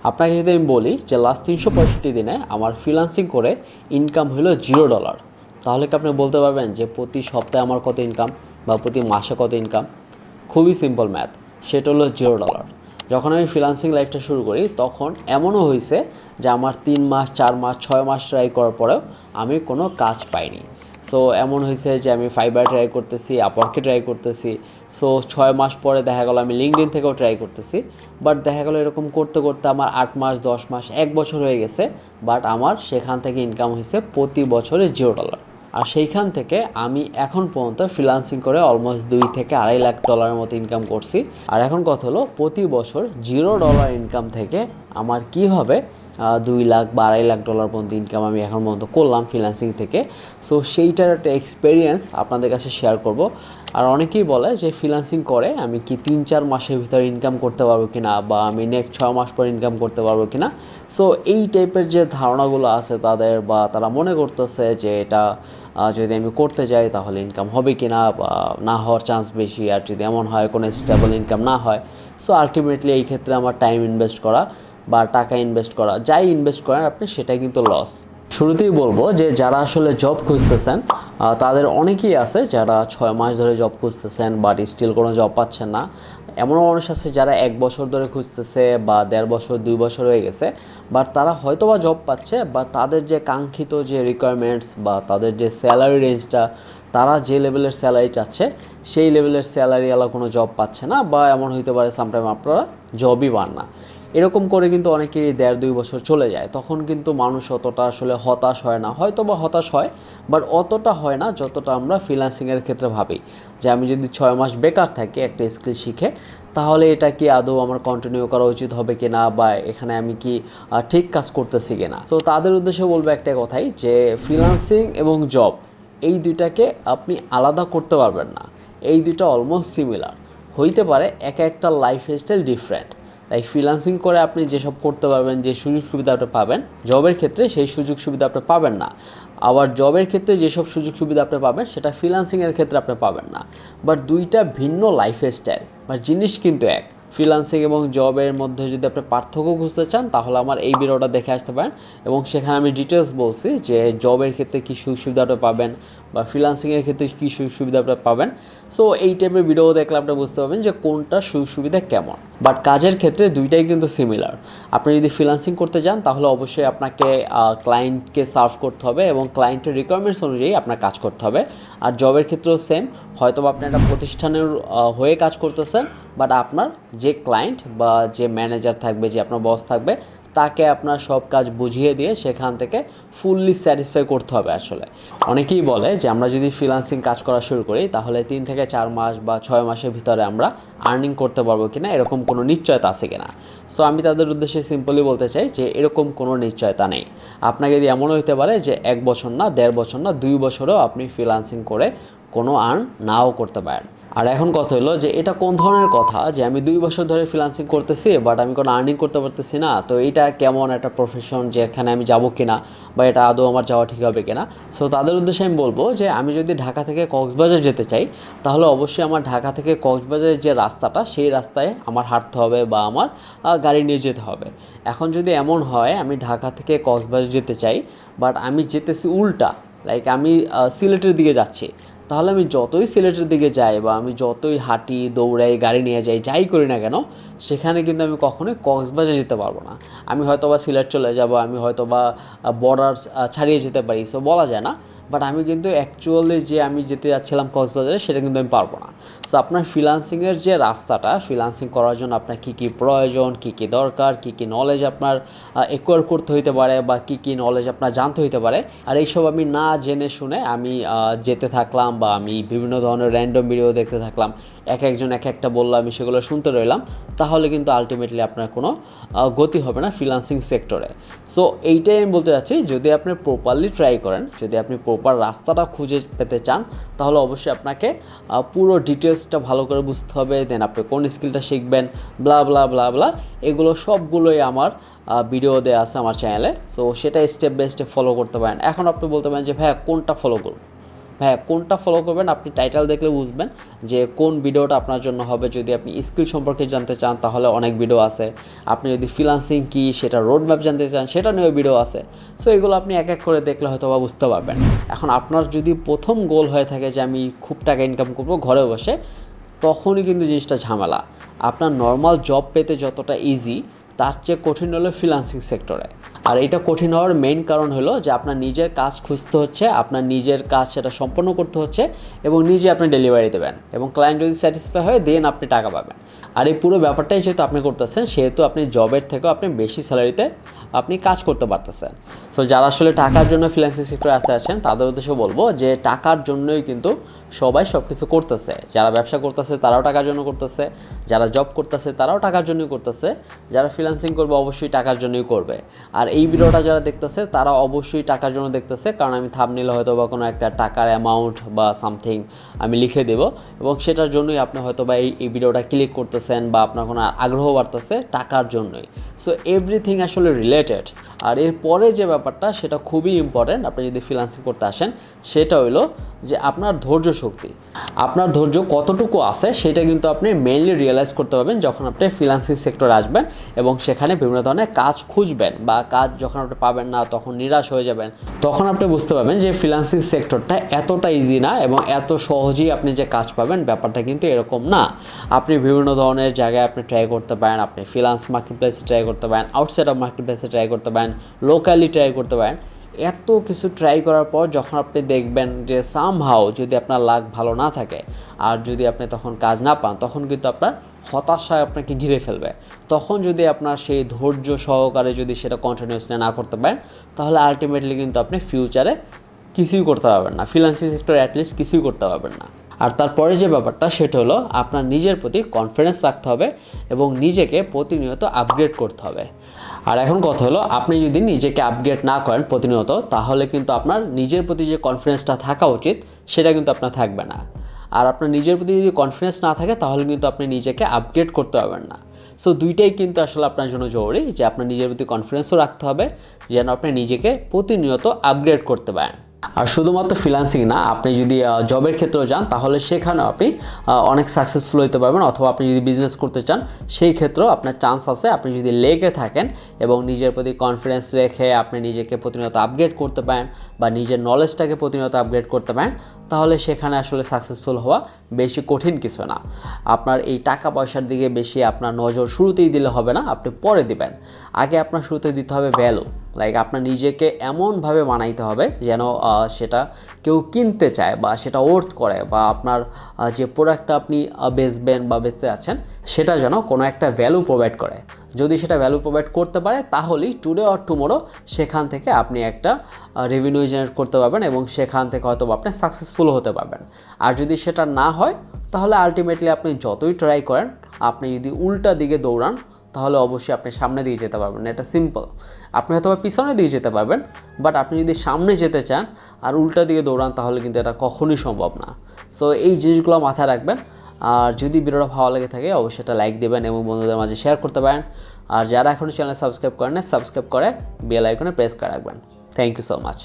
আপনাকে যদি আমি বলি যে লাস্ট 365 দিনে আমার ফ্রিল্যান্সিং করে ইনকাম হলো $0, তাহলে কি আপনি বলতে পারবেন যে প্রতি সপ্তাহে আমার কত ইনকাম বা প্রতি মাসে কত ইনকাম? খুবই সিম্পল ম্যাথ, সেটা হলো $0। যখন আমি ফ্রিল্যান্সিং লাইফটা শুরু করি তখন এমনও হয়েছে যে আমার 3 মাস 4 মাস 6 মাস ট্রাই করার পরেও আমি কোনো কাজ পাইনি। সো এমন হয়েছে যে আমি ফাইবার ট্রাই করতেছি, আপওয়ার্কে ট্রাই করতেছি। সো 6 মাস পরে দেখা গেলো আমি লিঙ্কডইন থেকেও ট্রাই করতেছি, বাট দেখা গেলো এরকম করতে করতে আমার 8 মাস 10 মাস 1 বছর হয়ে গেছে, বাট আমার সেখান থেকে ইনকাম হয়েছে প্রতি বছরে $0। আর সেইখান থেকে আমি এখন পর্যন্ত ফ্রিল্যান্সিং করে অলমোস্ট $2 থেকে $2.5 লাখ মতো ইনকাম করছি। আর এখন কথা হলো প্রতি বছর $0 ইনকাম থেকে আমার কীভাবে 2 লাখ বা $2.5 লাখ পর্যন্ত ইনকাম আমি এখন পর্যন্ত করলাম ফ্রিল্যান্সিং থেকে। সো সেইটার একটা এক্সপিরিয়েন্স আপনাদের কাছে শেয়ার করব। আর অনেকেই বলে যে ফ্রিল্যান্সিং করে আমি কি 3-4 মাসের ভিতরে ইনকাম করতে পারবো কিনা, বা আমি নেক্সট 6 মাস পর ইনকাম করতে পারবো কিনা। সো এই টাইপের যে ধারণাগুলো আছে তাদের, বা তারা মনে করতেছে যে এটা যদি আমি করতে যাই তাহলে ইনকাম হবে কি না, বা না হওয়ার চান্স বেশি, আর যদি এমন হয় কোনো স্টেবল ইনকাম না হয়। সো আলটিমেটলি এই ক্ষেত্রে আমার টাইম ইনভেস্ট করা বা টাকা ইনভেস্ট করা, যাই ইনভেস্ট করেন আপনি, সেটাই কিন্তু লস। শুরুতেই বলবো যে যারা আসলে জব খুঁজতেছেন তাদের অনেকেই আছে যারা 6 মাস ধরে জব খুঁজতেছেন বাট স্টিল কোনো জব পাচ্ছেন না। এমনও মানুষ আছে যারা 1 বছর ধরে খুঁজতেছে বা 1.5 বছর 2 বছর হয়ে গেছে, বাট তারা হয়তো বা জব পাচ্ছে, বা তাদের যে কাঙ্ক্ষিত যে রিকোয়ারমেন্টস বা তাদের যে স্যালারি রেঞ্জটা, তারা যে লেভেলের স্যালারি চাচ্ছে সেই লেভেলের স্যালারিওয়ালা কোনো জব পাচ্ছে না, বা এমন হইতে পারে সামটাইম আপনারা জবই পান না। এরকম করে কিন্তু অনেকেরই 1.5-2 বছর চলে যায়। তখন কিন্তু মানুষ অতটা আসলে হতাশ হয় না, হয়তো বা হতাশ হয়, বাট অতটা হয় না যতটা আমরা ফ্রিল্যান্সিংয়ের ক্ষেত্রে ভাবি যে আমি যদি 6 মাস বেকার থাকি একটা স্কিল শিখে, তাহলে এটা কি আদৌ আমার কন্টিনিউ করা উচিত হবে কি না, বা এখানে আমি কি ঠিক কাজ করতেছি কি না। তো তাদের উদ্দেশ্যে বলবো একটা কথাই, যে ফ্রিল্যান্সিং এবং জব এই দুইটাকে আপনি আলাদা করতে পারবেন না। এই দুইটা অলমোস্ট সিমিলার হইতে পারে, একটা লাইফ স্টাইল ডিফারেন্ট। তাই ফ্রিল্যান্সিং করে আপনি যেসব করতে পারবেন, যে সুযোগ সুবিধা আপনি পাবেন, জবের ক্ষেত্রে সেই সুযোগ সুবিধা আপনি পাবেন না। আবার জবের ক্ষেত্রে যেসব সুযোগ সুবিধা আপনি পাবেন সেটা ফ্রিল্যান্সিংয়ের ক্ষেত্রে আপনি পাবেন না। বাট দুইটা ভিন্ন লাইফ স্টাইল, বা জিনিস কিন্তু এক। ফ্রিল্যান্সিং এবং জবের মধ্যে যদি আপনি পার্থক্য খুঁজতে চান তাহলে আমার এই ভিডিওটা দেখে আসতে পারেন, এবং সেখানে আমি ডিটেলস বলছি যে জবের ক্ষেত্রে কী সুযোগ সুবিধা আপনি পাবেন বা ফ্রিল্যান্সিংয়ের ক্ষেত্রে কী সুযোগ সুবিধা আপনি পাবেন। সো এই টাইপের ভিডিও দেখলে আপনি বুঝতে পারবেন যে কোনটা সুযোগ সুবিধা কেমন। বাট কাজের ক্ষেত্রে দুইটাই কিন্তু সিমিলার। আপনি যদি ফ্রিল্যান্সিং করতে যান তাহলে অবশ্যই আপনাকে ক্লায়েন্টকে সার্ভ করতে হবে এবং ক্লায়েন্টের রিকোয়ারমেন্টস অনুযায়ী আপনার কাজ করতে হবে। আর জবের ক্ষেত্রেও সেম, হয়তো আপনি একটা প্রতিষ্ঠানের হয়ে কাজ করতেছেন, বাট আপনার যে ক্লায়েন্ট বা যে ম্যানেজার থাকবে, যে আপনার বস থাকবে, তাকে আপনার সব কাজ বুঝিয়ে দিয়ে সেখান থেকে ফুললি স্যাটিসফাই করতে হবে। আসলে অনেকেই বলে যে আমরা যদি ফ্রিল্যান্সিং কাজ করা শুরু করি তাহলে 3 থেকে 4 মাস বা 6 মাসের ভিতরে আমরা আর্নিং করতে পারবো কিনা, এরকম কোনো নিশ্চয়তা আছে কিনা। সো আমি তাদের উদ্দেশ্যে সিম্পলি বলতে চাই যে এরকম কোনো নিশ্চয়তা নেই। আপনাকে যদি এমনও হতে পারে যে 1 বছর না, 1.5 বছর না, 2 বছরেও আপনি ফ্রিল্যান্সিং করে কোনো আর্ন নাও করতে পারেন। আর এখন কথা হলো যে এটা কোন ধরনের কথা, যে আমি 2 বছর ধরে ফ্রিল্যান্সিং করতেছি বাট আমি কোনো আর্নিং করতে পারতেছি না, তো এটা কেমন একটা প্রফেশন যে এখানে আমি যাবো কিনা, বা এটা আদৌ আমার যাওয়া ঠিক হবে কিনা। সো তাদের উদ্দেশ্যে আমি বলবো যে আমি যদি ঢাকা থেকে কক্সবাজার যেতে চাই তাহলে অবশ্যই আমার ঢাকা থেকে কক্সবাজারের যে রাস্তাটা, সেই রাস্তায় আমার হাঁটতে হবে বা আমার গাড়ি নিয়ে যেতে হবে। এখন যদি এমন হয় আমি ঢাকা থেকে কক্সবাজার যেতে চাই বাট আমি যেতেছি উল্টা, লাইক আমি সিলেটের দিকে যাচ্ছি, তাহলে আমি যতই সিলেটের দিকে যাই বা আমি যতই হাঁটি, দৌড়াই, গাড়ি নিয়ে যাই, যাই করি না কেন, সেখানে কিন্তু আমি কখনোই কক্সবাজার যেতে পারবো না। আমি হয়তো বা সিলেট চলে যাব, আমি হয়তো বা বর্ডার ছাড়িয়ে যেতে পারি, সো বলা যায় না। বাট আমি কিন্তু অ্যাকচুয়ালি যে আমি যেতে যাচ্ছিলাম কক্সবাজারে, সেটা কিন্তু আমি পারবো না। সো আপনার ফ্রিল্যান্সিংয়ের যে রাস্তাটা, ফ্রিল্যান্সিং করার জন্য আপনার কী কী প্রয়োজন, কী কী দরকার, কী কী নলেজ আপনার একুয়ার করতে হইতে পারে, বা কী কী নলেজ আপনার জানতে হইতে পারে, আর এইসব আমি না জেনে শুনে আমি যেতে থাকলাম, বা আমি বিভিন্ন ধরনের র্যান্ডম ভিডিও দেখতে থাকলাম, একজন একটা বললো, আমি সেগুলো শুনতে রইলাম, তাহলে কিন্তু আলটিমেটলি আপনার কোনো গতি হবে না ফ্রিল্যান্সিং সেক্টরে। সো এইটাই আমি বলতে চাচ্ছি, যদি আপনি প্রপারলি ট্রাই করেন, যদি আপনি প্রপার রাস্তাটা খুঁজে পেতে চান, তাহলে অবশ্যই আপনাকে পুরো ডিটেলসটা ভালো করে বুঝতে হবে। দেন আপনি কোন স্কিলটা শিখবেন, ব্লা ব্লা ব্লা ব্লা, এগুলো সবগুলোই আমার ভিডিও দেওয়া আছে আমার চ্যানেলে। সো সেটা স্টেপ বাই স্টেপ ফলো করতে পারেন। এখন আপনি বলতে পারেন যে ভাইয়া কোনটা ফলো করব, হ্যাঁ, কোনটা ফলো করবেন আপনি টাইটেল দেখলে বুঝবেন যে কোন ভিডিওটা আপনার জন্য হবে। যদি আপনি স্কিল সম্পর্কে জানতে চান তাহলে অনেক ভিডিও আছে, আপনি যদি ফ্রিল্যান্সিং কী সেটা রোড ম্যাপ জানতে চান সেটা নিয়েও ভিডিও আছে। সো এগুলো আপনি এক এক করে দেখলে হয়তো বা বুঝতে পারবেন। এখন আপনার যদি প্রথম গোল হয়ে থাকে যে আমি খুব টাকা ইনকাম করবো ঘরে বসে, তখনই কিন্তু জিনিসটা ঝামেলা। আপনার নর্মাল জব পেতে যতটা ইজি, তার চেয়ে কঠিন হলো ফ্রিল্যান্সিং সেক্টরে। আর এটা কঠিন হওয়ার মেইন কারণ হলো যে আপনার নিজের কাজ খুঁজতে হচ্ছে, আপনার নিজের কাজ সেটা সম্পন্ন করতে হচ্ছে এবং নিজে আপনি ডেলিভারি দেবেন এবং ক্লায়েন্ট যদি স্যাটিসফাই হয় দেন আপনি টাকা পাবেন। আর এই পুরো ব্যাপারটাই যেহেতু আপনি করতেছেন, সেহেতু আপনি জবের থেকেও আপনি বেশি স্যালারিতে আপনি কাজ করতে পারতেছেন। সো যারা আসলে টাকার জন্য ফ্রিল্যান্সিং সেক্টরে আসতে আছেন তাদের উদ্দেশ্যে বলবো যে টাকার জন্যই কিন্তু সবাই সব কিছু করতেছে। যারা ব্যবসা করতেছে তারাও টাকার জন্য করতেছে, যারা জব করতেছে তারাও টাকার জন্যই করতেছে, যারা ফ্রিল্যান্সিং করবে অবশ্যই টাকার জন্যই করবে। আর এই ভিডিওটা যারা দেখতেছে তারা অবশ্যই টাকার জন্য দেখতেছে, কারণ আমি থাম্বনেইলে হয়তো বা কোনো একটা টাকার অ্যামাউন্ট বা সামথিং আমি লিখে দেব এবং সেটার জন্যই আপনি হয়তো বা এই ভিডিওটা ক্লিক করতেছেন বা আপনার কোনো আগ্রহ বাড়তেছে টাকার জন্যই। সো এভরিথিং আসলে রিলেটেড। আর এরপরে যে ব্যাপারটা সেটা খুবই ইম্পর্ট্যান্ট আপনি যদি ফ্রিল্যান্সিং করতে আসেন, সেটা হলো যে আপনার ধৈর্য শক্তি, আপনার ধৈর্য কতটুকু আছে সেটা কিন্তু আপনি মেইনলি রিয়েলাইজ করতে পারবেন যখন আপনি ফ্রিল্যান্সিং সেক্টরে আসবেন এবং সেখানে বিভিন্ন ধরনের কাজ খুঁজবেন বা কাজ যখন আপনি পাবেন না তখন নিরাশ হয়ে যাবেন। তখন আপনি বুঝতে পারবেন যে ফ্রিল্যান্সিং সেক্টরটা এতটা ইজি না এবং এত সহজেই আপনি যে কাজ পাবেন ব্যাপারটা কিন্তু এরকম না। আপনি বিভিন্ন ধরনের জায়গায় আপনি ট্রাই করতে পারেন, আপনি ফ্রিল্যান্স মার্কেট প্লেসে ট্রাই করতে পারেন, আউটসাইড অফ মার্কেট প্লেসে ট্রাই করতে পারেন, লোকালি ট্রাই করতে পারেন। এত কিছু ট্রাই করার পর যখন আপনি দেখবেন যে সামহাও যদি আপনার লাক ভালো না থাকে আর যদি আপনি তখন কাজ না পান, তখন কিন্তু আপনার হতাশায় আপনাকে ঘিরে ফেলবে। তখন যদি আপনার সেই ধৈর্য সহকারে যদি সেটা কন্টিনিউয়াসলি না করতে পারেন, তাহলে আলটিমেটলি কিন্তু আপনি ফিউচারে কিছুই করতে পারবেন না, ফ্রিল্যান্সিং সেক্টরে অ্যাটলিস্ট কিছুই করতে পারবেন না। আর তারপরে যে ব্যাপারটা সেটা হলো আপনার নিজের প্রতি কনফিডেন্স রাখতে হবে এবং নিজেকে প্রতিনিয়ত আপগ্রেড করতে হবে। আর এখন কথা হলো আপনি যদি নিজেকে আপগ্রেড না করেন প্রতিনিয়ত, তাহলে কিন্তু আপনার নিজের প্রতি যে কনফিডেন্সটা থাকা উচিত সেটা কিন্তু আপনার থাকবে না। আর আপনার নিজের প্রতি যদি কনফিডেন্স না থাকে তাহলে কিন্তু আপনি নিজেকে আপগ্রেড করতে পারবেন না। সো দুইটাই কিন্তু আসলে আপনার জন্য জরুরি যে আপনার নিজের প্রতি কনফিডেন্সও রাখতে হবে যেন আপনি নিজেকে প্রতিনিয়ত আপগ্রেড করতে পারেন। আর শুধুমাত্র ফ্রিল্যান্সিং না, আপনি যদি জবের ক্ষেত্রেও যান তাহলে সেখানেও আপনি অনেক সাকসেসফুল হতে পারবেন, অথবা আপনি যদি বিজনেস করতে চান সেই ক্ষেত্রেও আপনার চান্স আছে। আপনি যদি লেগে থাকেন এবং নিজের প্রতি কনফিডেন্স রেখে আপনি নিজেকে প্রতিনিয়ত আপগ্রেড করতে পারেন বা নিজের নলেজটাকে প্রতিনিয়ত আপগ্রেড করতে পারেন, তাহলে সেখানে আসলে সাকসেসফুল হওয়া বেশি কঠিন কিছু না। আপনার এই টাকা পয়সার দিকে বেশি আপনার নজর শুরুতেই দিলে হবে না, আপনি পরে দিবেন। আগে আপনার শুরুতে দিতে হবে ভ্যালু, লাইক আপনার নিজেকে এমনভাবে বানাইতে হবে যেন সেটা কেউ কিনতে চায় বা সেটা ওর্থ করে, বা আপনার যে প্রোডাক্টটা আপনি বেচবেন বা বেচতে আছেন সেটা যেন কোনো একটা ভ্যালু প্রোভাইড করে। যদি সেটা ভ্যালু প্রোভাইড করতে পারে তাহলেই টুডে অর টুমোরো সেখান থেকে আপনি একটা রেভিনিউ জেনারেট করতে পারবেন এবং সেখান থেকে হয়তো আপনি সাকসেসফুল হতে পারবেন। আর যদি সেটা না হয় তাহলে আলটিমেটলি আপনি যতই ট্রাই করেন, আপনি যদি উল্টা দিকে দৌড়ান তাহলে অবশ্যই আপনি সামনে দিয়ে যেতে পারবেন না। এটা সিম্পল। আপনি হয়তো পিছনে দিয়ে যেতে পারবেন, বাট আপনি যদি সামনে যেতে চান আর উল্টা দিকে দৌড়ান তাহলে কিন্তু এটা কখনোই সম্ভব না। সো এই জিনিসগুলো মাথায় রাখবেন। আর যদি ভিডিওটা ভালো লেগে থাকে অবশ্যই এটা লাইক দেবেন এবং বন্ধুদের মাঝে শেয়ার করতে পারেন। আর যারা এখনও চ্যানেল সাবস্ক্রাইব করেন না, সাবস্ক্রাইব করে বেল আইকনে প্রেস করে রাখবেন। Thank you so much.